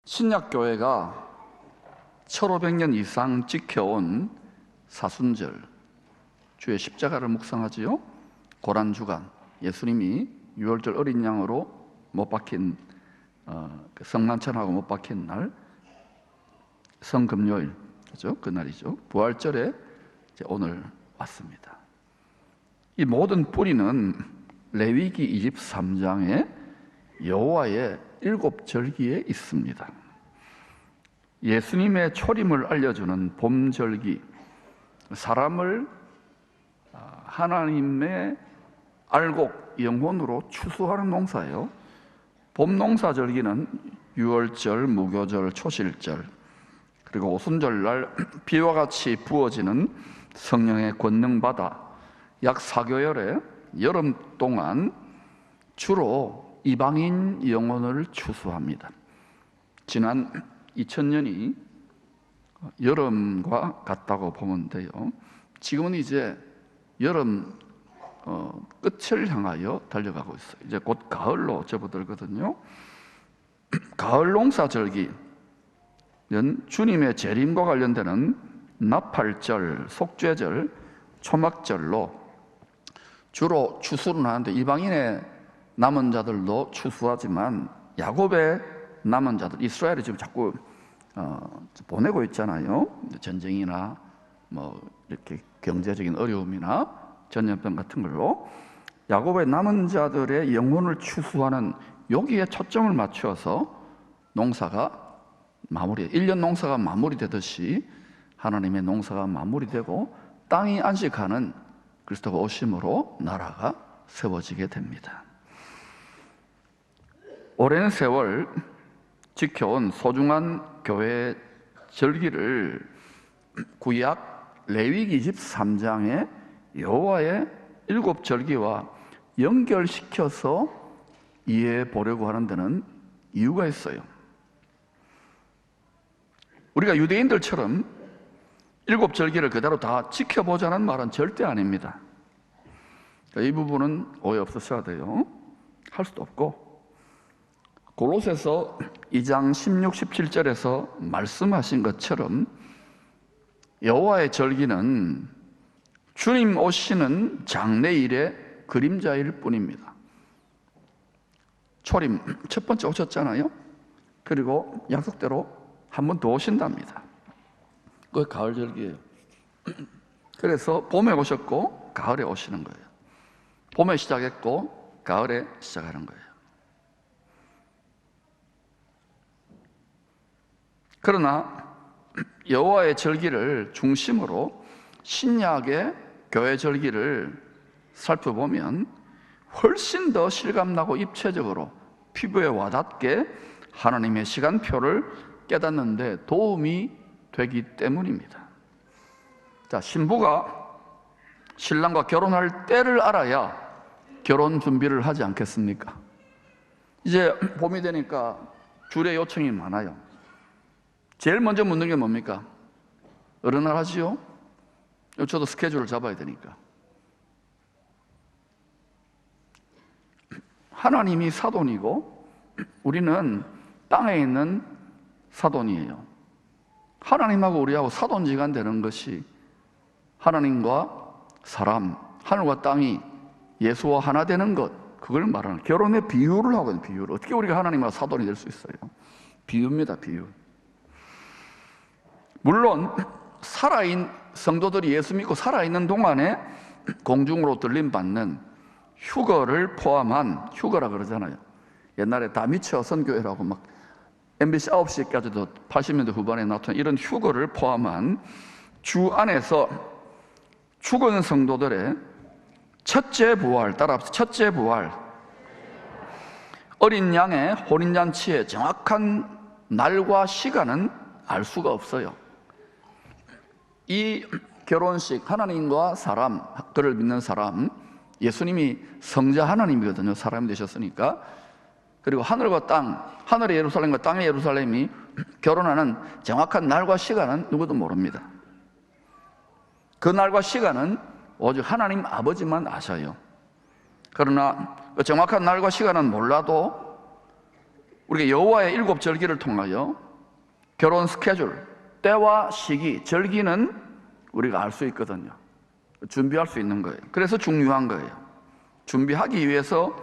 신약교회가 1500년 이상 지켜온 사순절, 주의 십자가를 묵상하지요. 고란주간, 예수님이 유월절 어린 양으로 못 박힌 성만찬하고 못 박힌 날, 성금요일, 그죠? 그날이죠. 부활절에 오늘 왔습니다. 이 모든 뿌리는 레위기 23장에 여호와의 7절기에 있습니다. 예수님의 초림을 알려주는 봄절기, 사람을 하나님의 알곡, 영혼으로 추수하는 농사예요. 봄농사절기는 유월절, 무교절, 초실절, 그리고 오순절날 비와 같이 부어지는 성령의 권능받아 약 4개월의 여름 동안 주로 이방인 영혼을 추수합니다. 지난 2000년이 여름과 같다고 보면 돼요. 지금은 이제 여름 끝을 향하여 달려가고 있어요. 이제 곧 가을로 접어들거든요. 가을 농사절기는 주님의 재림과 관련되는 나팔절, 속죄절, 초막절로 주로 추수를 하는데, 이방인의 남은 자들도 추수하지만 야곱의 남은 자들, 이스라엘이 지금 자꾸 보내고 있잖아요. 전쟁이나 뭐 이렇게 경제적인 어려움이나 전염병 같은 걸로 야곱의 남은 자들의 영혼을 추수하는, 여기에 초점을 맞춰서 농사가 1년 농사가 마무리되듯이 하나님의 농사가 마무리되고 땅이 안식하는 그리스도가 오심으로 나라가 세워지게 됩니다. 오랜 세월 지켜온 소중한 교회 절기를 구약 레위기 23장의 여호와의 7절기와 연결시켜서 이해해 보려고 하는 데는 이유가 있어요. 우리가 유대인들처럼 7절기를 그대로 다 지켜보자는 말은 절대 아닙니다. 이 부분은 오해 없으셔야 돼요. 할 수도 없고, 골로새서 2장 16, 17절에서 말씀하신 것처럼 여호와의 절기는 주님 오시는 장래일의 그림자일 뿐입니다. 초림 첫 번째 오셨잖아요. 그리고 약속대로 한 번 더 오신답니다. 그게 가을 절기예요. 그래서 봄에 오셨고 가을에 오시는 거예요. 봄에 시작했고 가을에 시작하는 거예요. 그러나 여호와의 절기를 중심으로 신약의 교회 절기를 살펴보면 훨씬 더 실감나고 입체적으로 피부에 와닿게 하나님의 시간표를 깨닫는데 도움이 되기 때문입니다. 자, 신부가 신랑과 결혼할 때를 알아야 결혼 준비를 하지 않겠습니까? 이제 봄이 되니까 주례 요청이 많아요. 제일 먼저 묻는 게 뭡니까? 어느 날 하지요? 저도 스케줄을 잡아야 되니까. 하나님이 사돈이고 우리는 땅에 있는 사돈이에요. 하나님하고 우리하고 사돈지간 되는 것이 하나님과 사람, 하늘과 땅이 예수와 하나 되는 것, 그걸 말하는, 결혼의 비유를 하거든요. 비유를. 어떻게 우리가 하나님과 사돈이 될 수 있어요? 비유입니다. 비유. 물론 살아있는 성도들이 예수 믿고 살아있는 동안에 공중으로 들림받는 휴거를 포함한, 휴거라 그러잖아요. 옛날에 다미처 선교회라고 막 MBC 9시까지도 80년대 후반에 나타난 이런 휴거를 포함한 주 안에서 죽은 성도들의 첫째 부활, 따라합시다. 첫째 부활. 어린 양의 혼인잔치의 정확한 날과 시간은 알 수가 없어요. 이 결혼식, 하나님과 사람, 그를 믿는 사람, 예수님이 성자 하나님이거든요. 사람이 되셨으니까. 그리고 하늘과 땅, 하늘의 예루살렘과 땅의 예루살렘이 결혼하는 정확한 날과 시간은 누구도 모릅니다. 그 날과 시간은 오직 하나님 아버지만 아셔요. 그러나 그 정확한 날과 시간은 몰라도 우리가 여호와의 7절기를 통하여 결혼 스케줄, 때와 시기, 절기는 우리가 알 수 있거든요. 준비할 수 있는 거예요. 그래서 중요한 거예요. 준비하기 위해서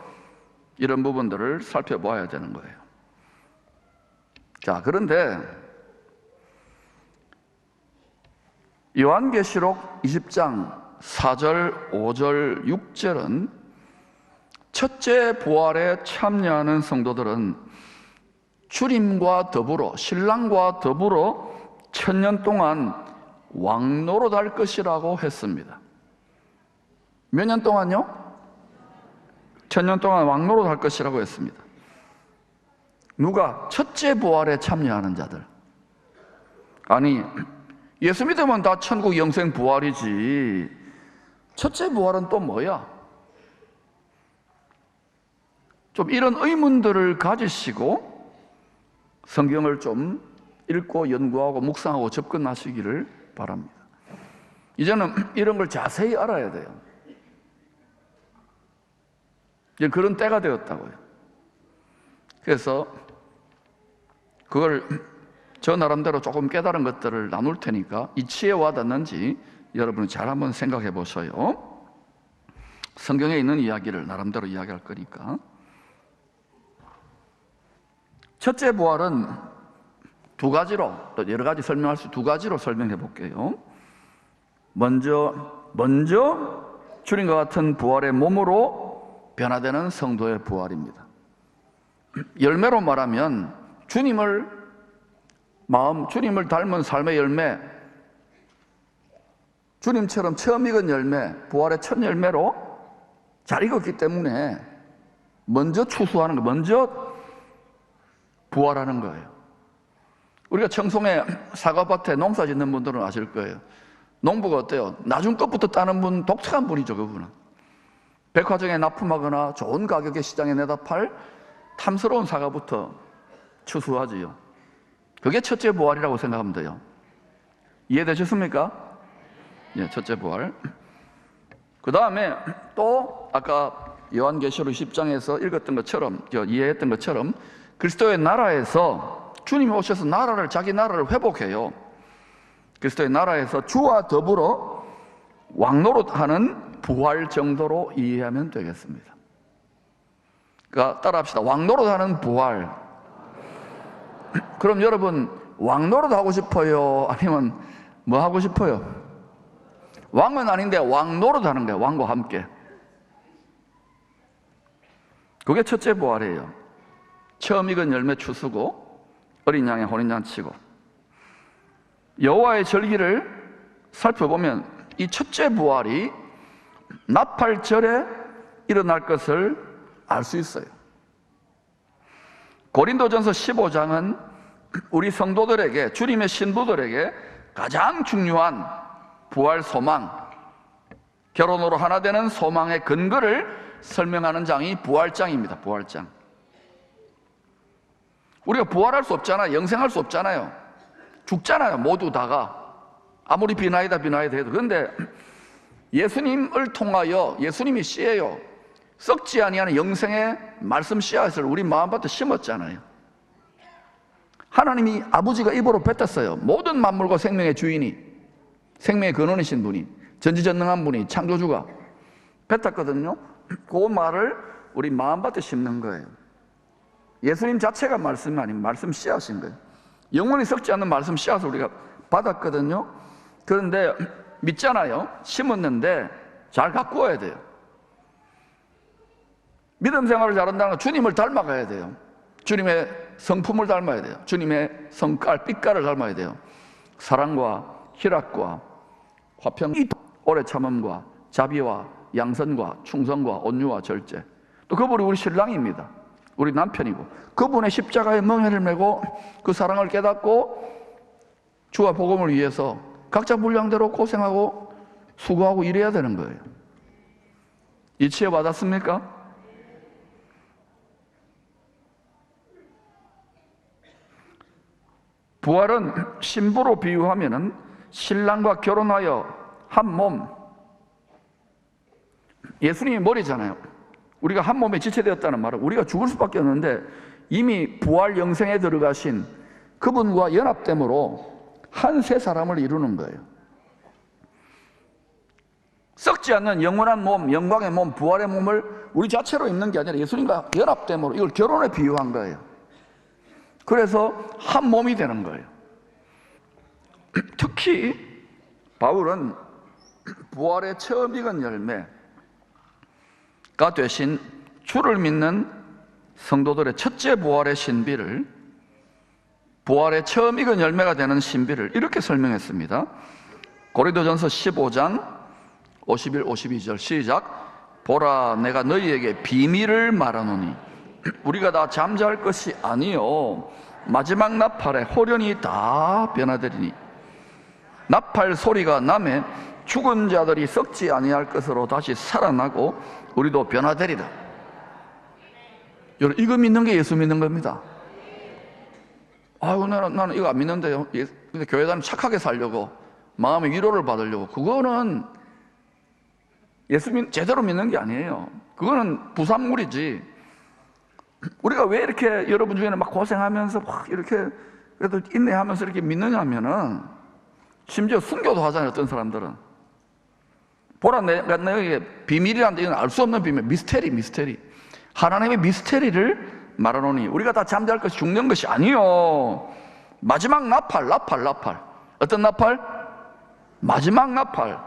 이런 부분들을 살펴보아야 되는 거예요. 자, 그런데 요한계시록 20장 4절, 5절, 6절은 첫째 부활에 참여하는 성도들은 주님과 더불어, 신랑과 더불어 1000년 동안 왕노릇할 것이라고 했습니다. 몇 년 동안요? 1000년 동안 왕노릇할 것이라고 했습니다. 누가? 첫째 부활에 참여하는 자들. 아니, 예수 믿으면 다 천국 영생 부활이지 첫째 부활은 또 뭐야? 좀 이런 의문들을 가지시고 성경을 좀 읽고 연구하고 묵상하고 접근하시기를 바랍니다. 이제는 이런 걸 자세히 알아야 돼요. 이제 그런 때가 되었다고요. 그래서 그걸 저 나름대로 조금 깨달은 것들을 나눌 테니까 이 치에 와닿는지 여러분이 잘 한번 생각해 보셔요. 성경에 있는 이야기를 나름대로 이야기할 거니까. 첫째 부활은 두 가지로, 또 여러 가지 설명할 수 두 가지로 설명해 볼게요. 먼저 주님과 같은 부활의 몸으로 변화되는 성도의 부활입니다. 열매로 말하면 주님을 닮은 삶의 열매, 주님처럼 처음 익은 열매, 부활의 첫 열매로 잘 익었기 때문에 먼저 추수하는 거, 먼저 부활하는 거예요. 우리가 청송에 사과밭에 농사 짓는 분들은 아실 거예요. 농부가 어때요? 나중 것부터 따는 분, 독특한 분이죠, 그분은. 백화점에 납품하거나 좋은 가격에 시장에 내다 팔 탐스러운 사과부터 추수하지요. 그게 첫째 부활이라고 생각하면 돼요. 이해되셨습니까? 예, 첫째 부활. 그 다음에 또 아까 요한계시록 10장에서 읽었던 것처럼, 이해했던 것처럼 그리스도의 나라에서 주님이 오셔서 자기 나라를 회복해요. 그리스도의 나라에서 주와 더불어 왕노릇하는 부활 정도로 이해하면 되겠습니다. 그러니까 따라합시다. 왕노릇하는 부활. 그럼 여러분 왕노릇 하고 싶어요? 아니면 뭐 하고 싶어요? 왕은 아닌데 왕노릇 하는 거예요. 왕과 함께. 그게 첫째 부활이에요. 처음 익은 열매 추수고 어린 양의 혼인잔치고. 여호와의 절기를 살펴보면 이 첫째 부활이 나팔절에 일어날 것을 알 수 있어요. 고린도전서 15장은 우리 성도들에게, 주님의 신부들에게 가장 중요한 부활 소망, 결혼으로 하나 되는 소망의 근거를 설명하는 장이 부활장입니다. 부활장. 우리가 부활할 수 없잖아요. 영생할 수 없잖아요. 죽잖아요. 모두 다가. 아무리 비나이다 해도. 그런데 예수님을 통하여, 예수님이 씨예요. 썩지 아니하는 영생의 말씀 씨앗을 우리 마음밭에 심었잖아요. 하나님이 아버지가 입으로 뱉었어요. 모든 만물과 생명의 주인이, 생명의 근원이신 분이, 전지전능한 분이, 창조주가 뱉었거든요. 그 말을 우리 마음밭에 심는 거예요. 예수님 자체가 말씀이 아닌 말씀 씨앗인 거예요. 영원히 썩지 않는 말씀 씨앗을 우리가 받았거든요. 그런데 믿잖아요. 심었는데 잘 가꾸어야 돼요. 믿음 생활을 잘한다는 건 주님을 닮아가야 돼요. 주님의 성품을 닮아야 돼요. 주님의 성깔, 빛깔을 닮아야 돼요. 사랑과 희락과 화평, 오래 참음과 자비와 양선과 충성과 온유와 절제. 또 그분이 우리 신랑입니다. 우리 남편이고, 그분의 십자가의 멍에를 메고 그 사랑을 깨닫고 주와 복음을 위해서 각자 분량대로 고생하고 수고하고 일해야 되는 거예요. 이치에 받았습니까? 부활은 신부로 비유하면은 신랑과 결혼하여 한 몸. 예수님이 머리잖아요. 우리가 한 몸에 지체되었다는 말은 우리가 죽을 수밖에 없는데 이미 부활 영생에 들어가신 그분과 연합됨으로 한 새 사람을 이루는 거예요. 썩지 않는 영원한 몸, 영광의 몸, 부활의 몸을 우리 자체로 입는 게 아니라 예수님과 연합됨으로 이걸 결혼에 비유한 거예요. 그래서 한 몸이 되는 거예요. 특히 바울은 부활의 처음 익은 열매가 되신 주를 믿는 성도들의 첫째 부활의 신비를, 부활의 처음 익은 열매가 되는 신비를 이렇게 설명했습니다. 고린도전서 15장 51, 52절 시작. 보라, 내가 너희에게 비밀을 말하노니 우리가 다 잠잘 것이 아니요 마지막 나팔에 홀연히 다 변화되리니 나팔 소리가 나매 죽은 자들이 썩지 아니할 것으로 다시 살아나고 우리도 변화되리라. 여러분, 이거 믿는 게 예수 믿는 겁니다. 아유, 나는 이거 안 믿는데요. 근데 교회 다니면 착하게 살려고, 마음의 위로를 받으려고, 그거는 제대로 믿는 게 아니에요. 그거는 부산물이지. 우리가 왜 이렇게 여러분 중에는 막 고생하면서 막 이렇게 그래도 인내하면서 이렇게 믿느냐 하면은, 심지어 순교도 하잖아요. 어떤 사람들은 보라, 내가 너에게 비밀이란데 이건 알 수 없는 비밀, 미스테리 하나님의 미스테리를 말하노니 우리가 다 잠잘 것이 죽는 것이 아니요 마지막 나팔. 어떤 나팔? 마지막 나팔.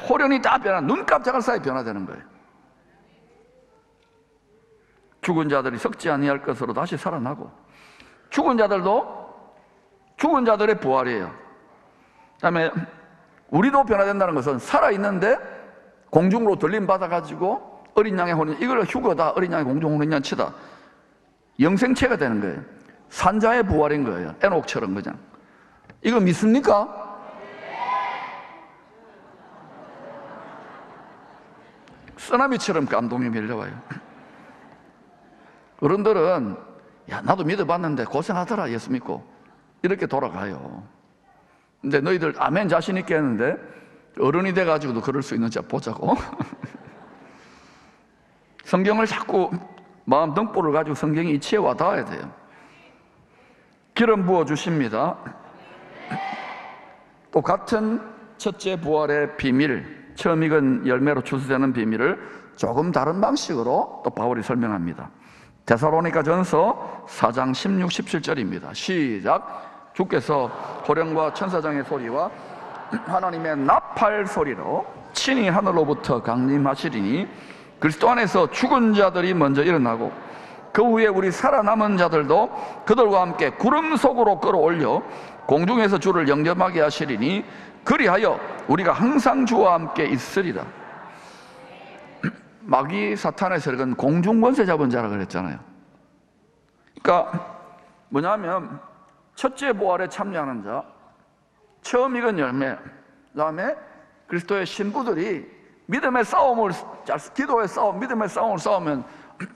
호련이 다 눈 깜짝할 사이에 변화되는 거예요. 죽은 자들이 썩지 아니할 것으로 다시 살아나고, 죽은 자들도 죽은 자들의 부활이에요. 그 다음에 우리도 변화된다는 것은 살아있는데 공중으로 들림 받아가지고 어린 양의 혼인, 이걸 휴거다, 어린 양의 공중 혼인잔치다, 영생체가 되는 거예요. 산자의 부활인 거예요. 에녹처럼 그냥. 이거 믿습니까? 쓰나미처럼 감동이 밀려와요. 어른들은 야, 나도 믿어봤는데 고생하더라, 예수 믿고, 이렇게 돌아가요. 근데 너희들 아멘 자신 있게 했는데 어른이 돼가지고도 그럴 수 있는지 보자고. 성경을 자꾸 마음 등불을 가지고 성경이 이치에 와 닿아야 돼요. 기름 부어 주십니다. 또 같은 첫째 부활의 비밀, 처음 익은 열매로 추수되는 비밀을 조금 다른 방식으로 또 바울이 설명합니다. 데살로니가전서 4장 16, 17절입니다. 시작. 주께서 호령과 천사장의 소리와 하나님의 나팔 소리로 친히 하늘로부터 강림하시리니 그리스도 안에서 죽은 자들이 먼저 일어나고 그 후에 우리 살아남은 자들도 그들과 함께 구름 속으로 끌어올려 공중에서 주를 영접하게 하시리니 그리하여 우리가 항상 주와 함께 있으리라. 마귀 사탄의 세력은 공중 권세 잡은 자라 그랬잖아요. 그러니까 뭐냐면 첫째 부활에 참여하는 자, 처음 익은 열매, 그 다음에 그리스도의 신부들이 믿음의 싸움을, 기도의 싸움, 믿음의 싸움을 싸우면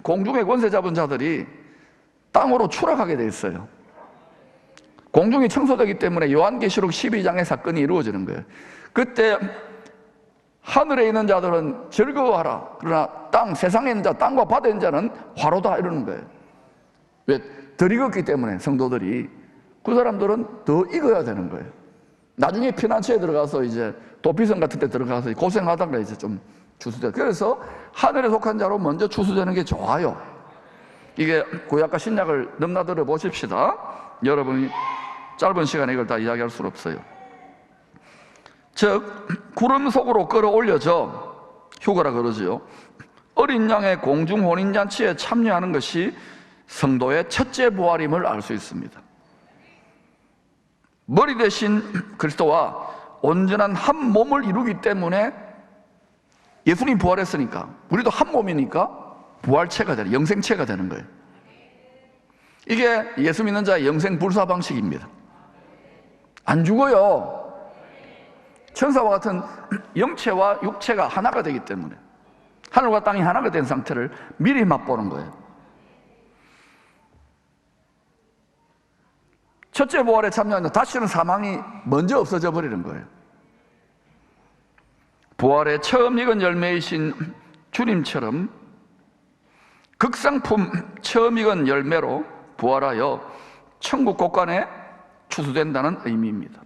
공중의 권세 잡은 자들이 땅으로 추락하게 돼 있어요. 공중이 청소되기 때문에 요한계시록 12장의 사건이 이루어지는 거예요. 그때 하늘에 있는 자들은 즐거워하라, 그러나 세상에 있는 자, 땅과 바다에 있는 자는 화로다, 이러는 거예요. 왜? 덜 익었기 때문에. 성도들이, 그 사람들은 더 익어야 되는 거예요. 나중에 피난처에 들어가서 이제 도피성 같은 데 들어가서 고생하다가 이제 좀 추수돼요. 그래서 하늘에 속한 자로 먼저 추수되는 게 좋아요. 이게 구약과 신약을 넘나들어 보십시다. 여러분이 짧은 시간에 이걸 다 이야기할 수는 없어요. 즉 구름 속으로 끌어올려져, 휴거라 그러지요. 어린 양의 공중 혼인잔치에 참여하는 것이 성도의 첫째 부활임을 알 수 있습니다. 머리 대신 그리스도와 온전한 한 몸을 이루기 때문에, 예수님 부활했으니까 우리도 한 몸이니까 부활체가 되는, 영생체가 되는 거예요. 이게 예수 믿는 자의 영생 불사 방식입니다. 안 죽어요. 천사와 같은 영체와 육체가 하나가 되기 때문에, 하늘과 땅이 하나가 된 상태를 미리 맛보는 거예요. 첫째 부활에 참여하면 다시는 사망이 먼저 없어져 버리는 거예요. 부활의 처음 익은 열매이신 주님처럼 극상품 처음 익은 열매로 부활하여 천국 곳간에 추수된다는 의미입니다.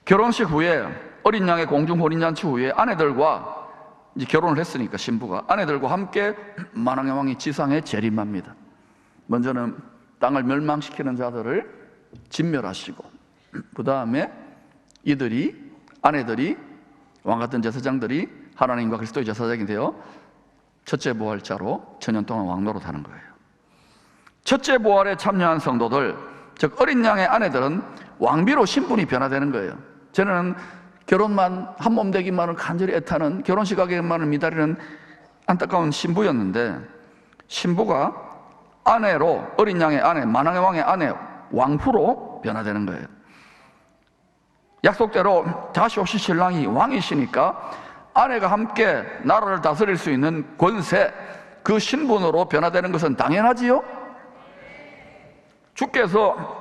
결혼식 후에 어린 양의 공중 혼인잔치 후에 아내들과 이제 결혼을 했으니까 신부가 아내들과 함께 만왕의 왕이 지상에 재림합니다. 먼저는 땅을 멸망시키는 자들을 진멸하시고 그 다음에 아내들이 왕같은 제사장들이 하나님과 그리스도의 제사장이 되어 첫째 부활자로 천년 동안 왕노릇하는 거예요. 첫째 부활에 참여한 성도들, 즉 어린 양의 아내들은 왕비로 신분이 변화되는 거예요. 저는 결혼만 한 몸 되기만을 간절히 애타는, 결혼식 가기만을 미다리는 안타까운 신부였는데, 신부가 아내로, 어린 양의 아내, 만왕의 왕의 아내, 왕후로 변화되는 거예요. 약속대로 다시 오실 신랑이 왕이시니까 아내가 함께 나라를 다스릴 수 있는 권세, 그 신분으로 변화되는 것은 당연하지요? 주께서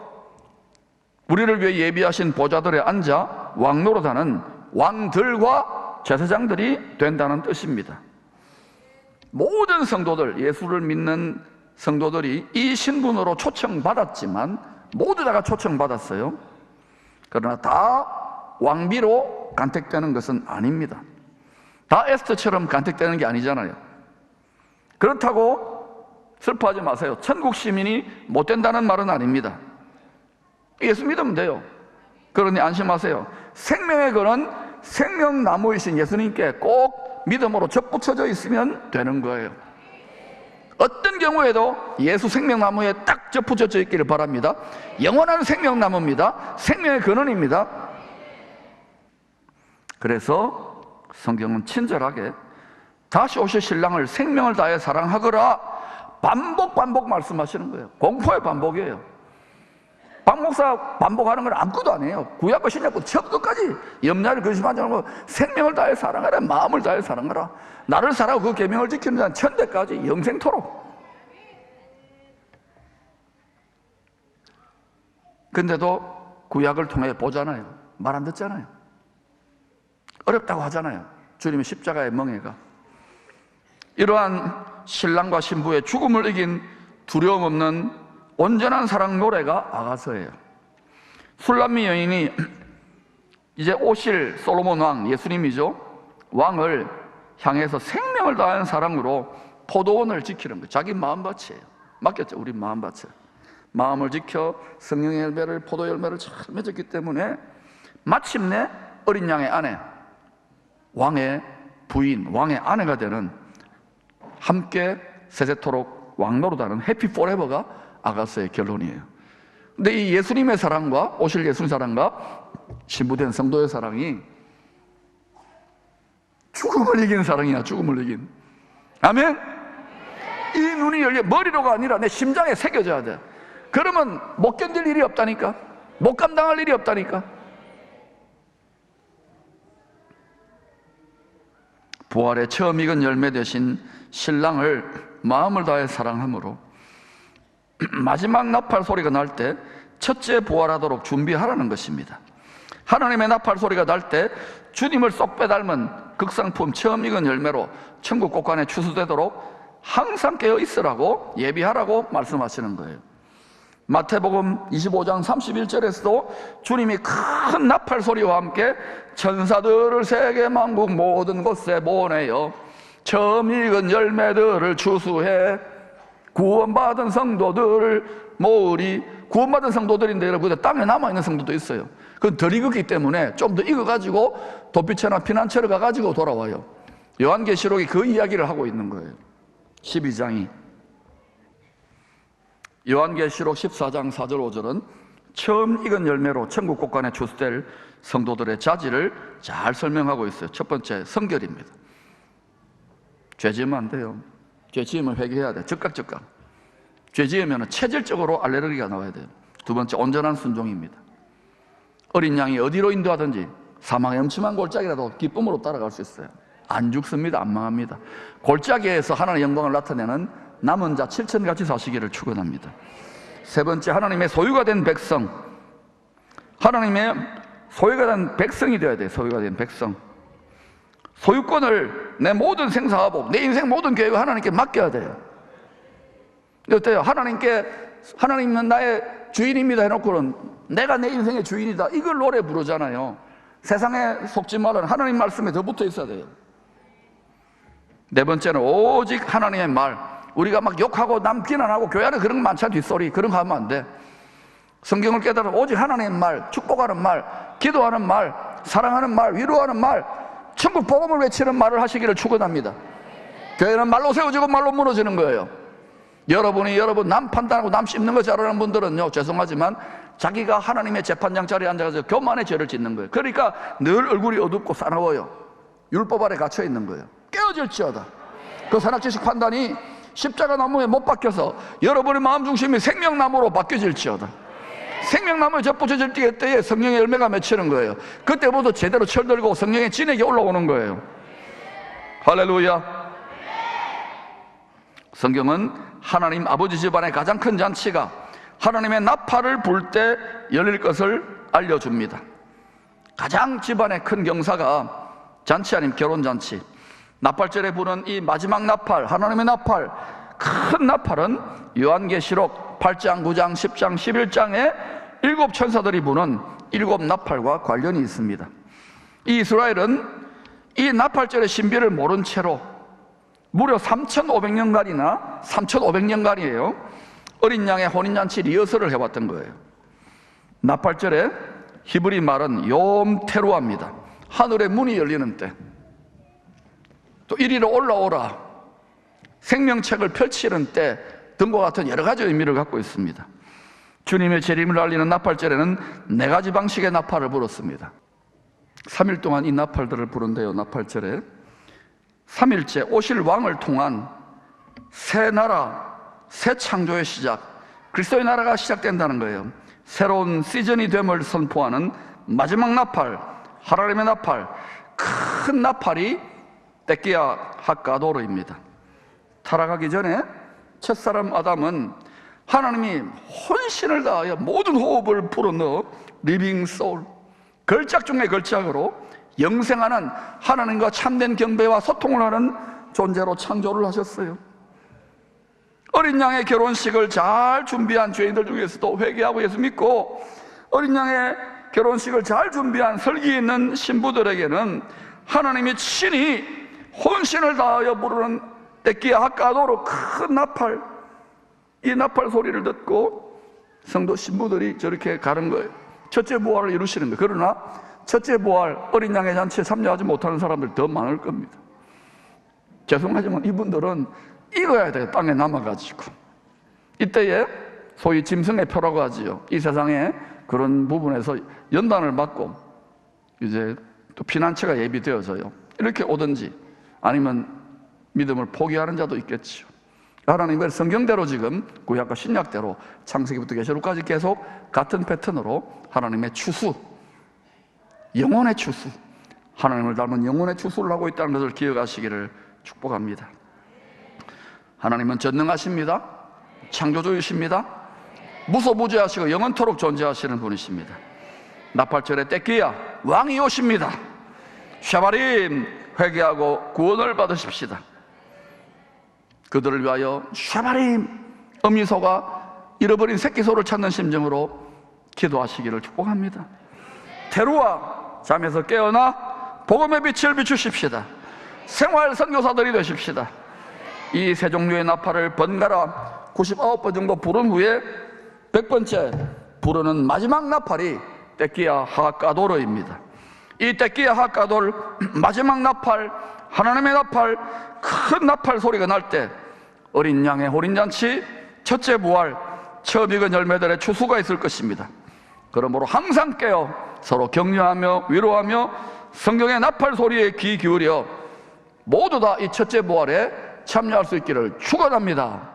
우리를 위해 예비하신 보좌들에 앉아 왕노릇하는 왕들과 제사장들이 된다는 뜻입니다. 모든 성도들, 예수를 믿는 성도들이 이 신분으로 초청받았지만 모두 다가 초청받았어요. 그러나 다 왕비로 간택되는 것은 아닙니다. 다 에스더처럼 간택되는 게 아니잖아요. 그렇다고 슬퍼하지 마세요. 천국 시민이 못 된다는 말은 아닙니다. 예수 믿으면 돼요. 그러니 안심하세요. 생명의 근원, 생명나무이신 예수님께 꼭 믿음으로 접붙여져 있으면 되는 거예요. 어떤 경우에도 예수 생명나무에 딱 접붙여져 있기를 바랍니다. 영원한 생명나무입니다. 생명의 근원입니다. 그래서 성경은 친절하게 다시 오실 신랑을 생명을 다해 사랑하거라 반복 말씀하시는 거예요. 공포의 반복이에요. 박 목사 반복하는 건 아무것도 아니에요. 구약과 신약과 처음부터까지 염려를 근심하지 않고 생명을 다해 사랑하라, 마음을 다해 사랑하라, 나를 사랑하고 그 계명을 지키는 자는 천대까지 영생토록. 근데도 구약을 통해 보잖아요. 말 안 듣잖아요. 어렵다고 하잖아요. 주님의 십자가의 멍에가. 이러한 신랑과 신부의 죽음을 이긴 두려움 없는 온전한 사랑 노래가 아가서예요. 술람미 여인이 이제 오실 솔로몬 왕, 예수님이죠, 왕을 향해서 생명을 다하는 사랑으로 포도원을 지키는 거예요. 자기 마음밭이에요. 맡겼죠. 우리 마음밭에 마음을 지켜 성령의 열매를, 포도 열매를 잘 맺었기 때문에 마침내 어린 양의 아내, 왕의 부인, 왕의 아내가 되는, 함께 세세토록 왕노릇하는 해피 포레버가 아가서의 결론이에요. 근데 이 예수님의 사랑과, 오실 예수님 사랑과 신부된 성도의 사랑이 죽음을 이기는 사랑이야. 죽음을 이긴. 아멘. 이 눈이 열려 머리로가 아니라 내 심장에 새겨져야 돼. 그러면 못 견딜 일이 없다니까. 못 감당할 일이 없다니까. 부활의 처음 익은 열매 대신 신랑을 마음을 다해 사랑함으로 마지막 나팔 소리가 날 때 첫째 부활하도록 준비하라는 것입니다. 하나님의 나팔 소리가 날 때 주님을 쏙 빼닮은 극상품 처음 익은 열매로 천국 곳간에 추수되도록 항상 깨어 있으라고, 예비하라고 말씀하시는 거예요. 마태복음 25장 31절에서도 주님이 큰 나팔 소리와 함께 천사들을 세계 만국 모든 곳에 보내어 처음 익은 열매들을 추수해 구원받은 성도들을 모으리. 구원받은 성도들인데 여러분, 땅에 남아있는 성도도 있어요. 그건 덜 익었기 때문에 좀 더 익어가지고 도피처나 피난처를 가가지고 돌아와요. 요한계시록이 그 이야기를 하고 있는 거예요. 12장이. 요한계시록 14장 4절 5절은 처음 익은 열매로 천국 곳간에 추수될 성도들의 자질을 잘 설명하고 있어요. 첫 번째, 성결입니다. 죄 지으면 안 돼요. 죄 지으면 회개해야 돼. 즉각. 죄 지으면 체질적으로 알레르기가 나와야 돼요. 두 번째, 온전한 순종입니다. 어린 양이 어디로 인도하든지 사망의 음침한 골짜기라도 기쁨으로 따라갈 수 있어요. 안 죽습니다. 안 망합니다. 골짜기에서 하나님의 영광을 나타내는 남은 자 7천같이 사시기를 축원합니다. 세 번째, 하나님의 소유가 된 백성. 하나님의 소유가 된 백성이 되어야 돼요. 소유가 된 백성. 소유권을 내 모든 생사하복, 내 인생 모든 계획을 하나님께 맡겨야 돼요. 어때요? 하나님은 나의 주인입니다 해놓고는 내가 내 인생의 주인이다, 이걸 노래 부르잖아요. 세상에 속지 말라는 하나님 말씀에 더 붙어 있어야 돼요. 네 번째는 오직 하나님의 말. 우리가 막 욕하고 남 비난하고 교회 안에 그런 거 많잖아, 뒷소리. 그런 거 하면 안 돼. 성경을 깨달아 오직 하나님의 말, 축복하는 말, 기도하는 말, 사랑하는 말, 위로하는 말, 천국 복음을 외치는 말을 하시기를 축원합니다. 교회는 말로 세워지고 말로 무너지는 거예요. 여러분 남 판단하고 남 씹는 거 잘하는 분들은요, 죄송하지만 자기가 하나님의 재판장 자리에 앉아서 교만의 죄를 짓는 거예요. 그러니까 늘 얼굴이 어둡고 싸나워요. 율법 아래 gat혀 있는 거예요. 깨어질지어다. 그 선악지식 판단이 십자가 나무에 못 박혀서 여러분의 마음 중심이 생명나무로 바뀌어질지어다. 생명나무에 접붙여질 때에 성령의 열매가 맺히는 거예요. 그때부터 제대로 철들고 성령의 진액이 올라오는 거예요. 할렐루야. 성경은 하나님 아버지 집안의 가장 큰 잔치가 하나님의 나팔을 불 때 열릴 것을 알려줍니다. 가장 집안의 큰 경사가 잔치 아닌 결혼잔치. 나팔절에 부는 이 마지막 나팔, 하나님의 나팔, 큰 나팔은 요한계시록 8장, 9장, 10장, 11장에 7 천사들이 부는 7 나팔과 관련이 있습니다. 이 이스라엘은 이 나팔절의 신비를 모른 채로 무려 3,500년간이나 3,500년간이에요. 어린 양의 혼인잔치 리허설을 해왔던 거예요. 나팔절에 히브리 말은 욤 테루아입니다. 하늘의 문이 열리는 때, 또 이리로 올라오라, 생명책을 펼치는 때 등과 같은 여러 가지 의미를 갖고 있습니다. 주님의 재림을 알리는 나팔절에는 4가지 방식의 나팔을 불었습니다. 3일 동안 이 나팔들을 부른대요. 나팔절에 3일째 오실 왕을 통한 새 나라, 새 창조의 시작, 그리스도의 나라가 시작된다는 거예요. 새로운 시즌이 됨을 선포하는 마지막 나팔, 하나님의 나팔, 큰 나팔이 데키야 하카도르입니다. 타락하기 전에 첫사람 아담은 하나님이 혼신을 다하여 모든 호흡을 불어넣어 리빙 소울, 걸작 중의 걸작으로 영생하는 하나님과 참된 경배와 소통을 하는 존재로 창조를 하셨어요. 어린 양의 결혼식을 잘 준비한 죄인들 중에서도 회개하고 예수 믿고 어린 양의 결혼식을 잘 준비한 설기 있는 신부들에게는 하나님이 친히 혼신을 다하여 부르는 데키야 하카도르 큰 나팔, 이 나팔 소리를 듣고 성도 신부들이 저렇게 가는 거예요. 첫째 부활을 이루시는 거예요. 그러나 첫째 부활, 어린 양의 잔치에 참여하지 못하는 사람들이 더 많을 겁니다. 죄송하지만 이분들은 익어야 돼요. 땅에 남아가지고. 이때에 소위 짐승의 표라고 하지요. 이 세상에 그런 부분에서 연단을 받고 이제 또 피난처가 예비되어져요. 이렇게 오든지 아니면 믿음을 포기하는 자도 있겠죠. 하나님의 성경대로 지금 구약과 신약대로 창세기부터 계시록까지 계속 같은 패턴으로 하나님의 추수, 영혼의 추수, 하나님을 닮은 영혼의 추수를 하고 있다는 것을 기억하시기를 축복합니다. 하나님은 전능하십니다. 창조주이십니다. 무소부재하시고 영원토록 존재하시는 분이십니다. 나팔절에 데키야 왕이 오십니다. 샤바림, 회개하고 구원을 받으십시다. 그들을 위하여 샤바림, 어미소가 잃어버린 새끼소를 찾는 심정으로 기도하시기를 축복합니다. 테루아, 잠에서 깨어나 복음의 빛을 비추십시다. 생활 선교사들이 되십시다. 이 세 종류의 나팔을 번갈아 99번 정도 부른 후에 100번째 부르는 마지막 나팔이 데키야 하카도르입니다. 이 데키야 하카도르 마지막 나팔, 하나님의 나팔, 큰 나팔 소리가 날 때 어린 양의 혼인잔치, 첫째 부활, 처음 익은 열매들의 추수가 있을 것입니다. 그러므로 항상 깨어 서로 격려하며 위로하며 성경의 나팔 소리에 귀 기울여 모두 다 이 첫째 부활에 참여할 수 있기를 축원합니다.